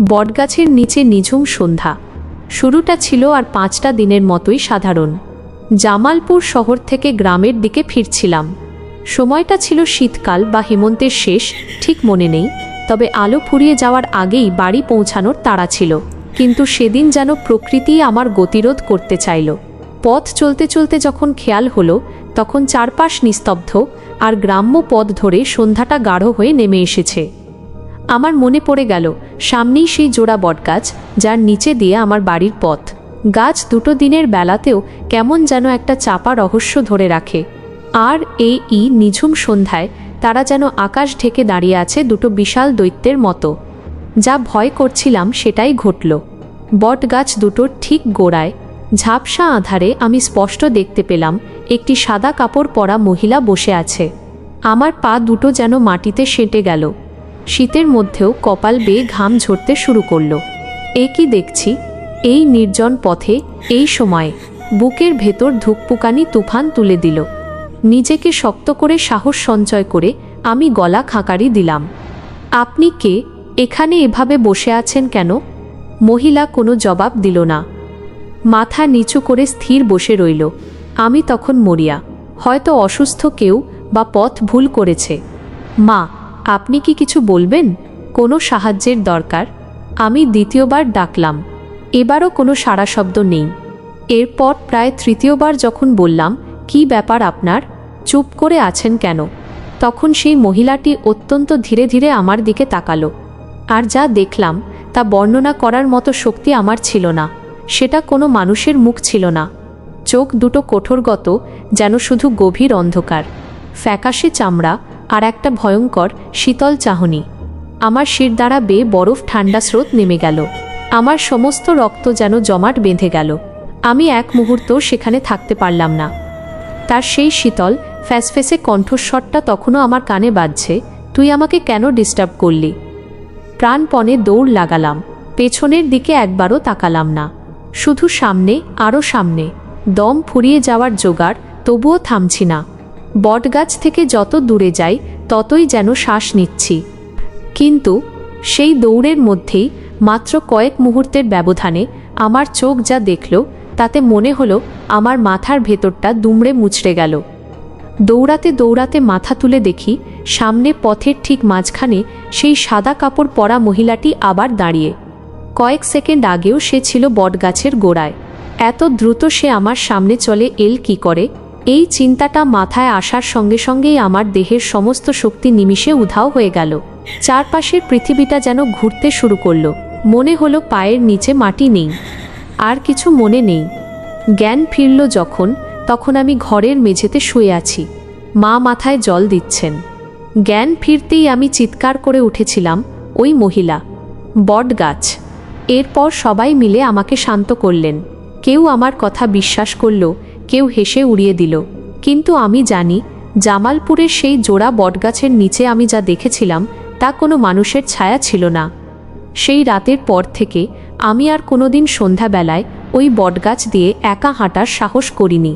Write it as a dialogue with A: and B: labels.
A: বটগাছের নিচে নিঝুম সন্ধ্যা। শুরুটা ছিল আর 5টা দিনের মতোই সাধারণ। জামালপুর শহর থেকে গ্রামের দিকে ফিরছিলাম। সময়টা ছিল শীতকাল বা হেমন্তের শেষ, ঠিক মনে নেই, তবে আলো ফুরিয়ে যাওয়ার আগেই বাড়ি পৌঁছানোর তাড়া ছিল। কিন্তু সেদিন যেন প্রকৃতি আমার গতিরোধ করতে চাইল। পথ চলতে চলতে যখন খেয়াল হলো, তখন চারপাশ নিস্তব্ধ, আর গ্রাম্য পথ ধরে সন্ধ্যাটা গাঢ় হয়ে নেমে এসেছে। আমার মনে পড়ে গেল সামনেই সেই জোড়া বটগাছ, যার নিচে দিয়ে আমার বাড়ির পথ। গাছ দুটো দিনের বেলাতেও কেমন যেন একটা চাপা রহস্য ধরে রাখে। আর এই নিঝুম সন্ধ্যায় তারা যেন আকাশ ঢেকে দাঁড়িয়ে আছে দুটো বিশাল দৈত্যের মতো। যা ভয় করছিলাম সেটাই ঘটল। বটগাছ দুটোর ঠিক গোড়ায় ঝাপসা আঁধারে আমি স্পষ্ট দেখতে পেলাম একটি সাদা কাপড় পরা মহিলা বসে আছে। আমার পা দুটো যেন মাটিতে সেঁটে গেল। শীতের মধ্যেও কপাল বেয়ে ঘাম ঝরতে শুরু করল। এ কি দেখছি? এই নির্জন পথে, এই সময়ে বুকের ভেতর ধুকপুকানি তুফান তুলে দিল। নিজেকে শক্ত করে সাহস সঞ্চয় করে আমি গলা খাঁকারি দিলাম। আপনি কে? এখানে এভাবে বসে আছেন কেন? মহিলা কোনো জবাব দিল না। মাথা নিচু করে স্থির বসে রইল। আমি তখন মরিয়া, হয়তো অসুস্থ কেউ বা পথ ভুল করেছে। মা, আপনি কি কিছু বলবেন? কোনো সাহায্যের দরকার? আমি দ্বিতীয়বার ডাকলাম। এবারও কোনো সাড়া শব্দ নেই। এরপর প্রায় তৃতীয়বার যখন বললাম, কি ব্যাপার আপনার? চুপ করে আছেন কেন? তখন সেই মহিলাটি অত্যন্ত ধীরে ধীরে আমার দিকে তাকালো। আর যা দেখলাম তা বর্ণনা করার মতো শক্তি আমার ছিল না। সেটা কোনো মানুষের মুখ ছিল না। চোখ দুটো কঠোরগত, যেন শুধু গভীর অন্ধকার, ফ্যাকাশে চামড়া আর একটা ভয়ঙ্কর শীতল চাহনি। আমার শিরদাঁড়া বেয়ে বরফ ঠান্ডা স্রোত নেমে গেল। আমার সমস্ত রক্ত যেন জমাট বেঁধে গেল। আমি এক মুহূর্ত সেখানে থাকতে পারলাম না। তার সেই শীতল ফ্যাসফেসে কণ্ঠস্বরটা তখনও আমার কানে বাজছে, তুই আমাকে কেন ডিস্টার্ব করলি? প্রাণপণে দৌড় লাগালাম। পেছনের দিকে একবারও তাকালাম না। শুধু সামনে, আরও সামনে। দম ফুরিয়ে যাওয়ার জোগাড়, তবুও থামছি না। বটগাছ থেকে যত দূরে যাই ততই যেন শ্বাস নিচ্ছি। কিন্তু সেই দৌড়ের মধ্যেই মাত্র কয়েক মুহূর্তের ব্যবধানে আমার চোখ যা দেখল, তাতে মনে হলো আমার মাথার ভেতরটা দুমড়ে মুচড়ে গেল। দৌড়াতে দৌড়াতে মাথা তুলে দেখি সামনে পথের ঠিক মাঝখানে সেই সাদা কাপড় পরা মহিলাটি আবার দাঁড়িয়ে। কয়েক সেকেন্ড আগেও সে ছিল বটগাছের গোড়ায়। এত দ্রুত সে আমার সামনে চলে এল কি করে? এই চিন্তাটা মাথায় আসার সঙ্গে সঙ্গেই আমার দেহের সমস্ত শক্তি নিমিষে উধাও হয়ে গেল। চারপাশের পৃথিবীটা যেন ঘুরতে শুরু করলো। মনে হলো পায়ের নিচে মাটি নেই। আর কিছু মনে নেই। জ্ঞান ফিরল যখন, তখন আমি ঘরের মেঝেতে শুয়ে আছি। মা মাথায় জল দিচ্ছেন। জ্ঞান ফিরতেই আমি চিৎকার করে উঠেছিলাম, ওই মহিলা, বটগাছ। এরপর সবাই মিলে আমাকে শান্ত করলেন। কেউ আমার কথা বিশ্বাস করল, কেউ হেসে উড়িয়ে দিল। কিন্তু আমি জানি, জামালপুরের সেই জোড়া বটগাছের নিচে আমি যা দেখেছিলাম তা কোনো মানুষের ছায়া ছিল না। সেই রাতের পর থেকে আমি আর কোনোদিন সন্ধ্যাবেলায় ওই বটগাছ দিয়ে একা হাঁটার সাহস করিনি।